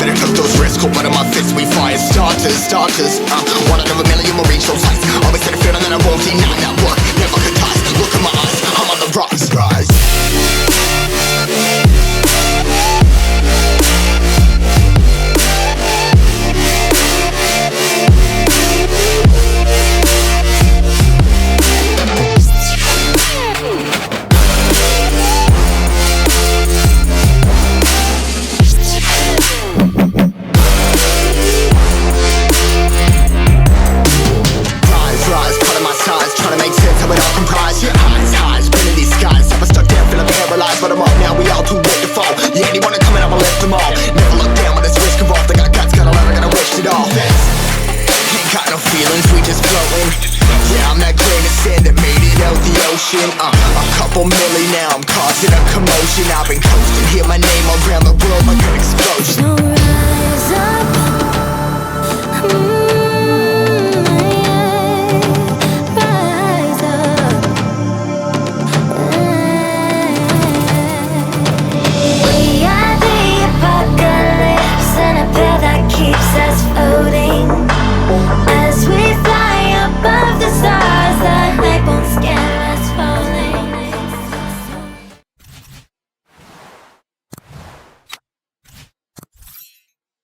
I took those risks, cold blood in my fists, we fire starters. One out of a million will reach those heights. Always had a feeling that I won't deny that work, never could die. Look in my eyes, I'm on the rocks, guys. But I'm up now, we all too late to fall. Yeah, anyone coming, I'ma lift them all. Never look down when there's risk involved. I got guts, got a lot, I gotta wish it all. Ain't got no feelings, we just floating. Yeah, I'm that grain of sand that made it out the ocean. A couple milli now, I'm causing a commotion. I've been coasting, hear my name around the world like an explosion.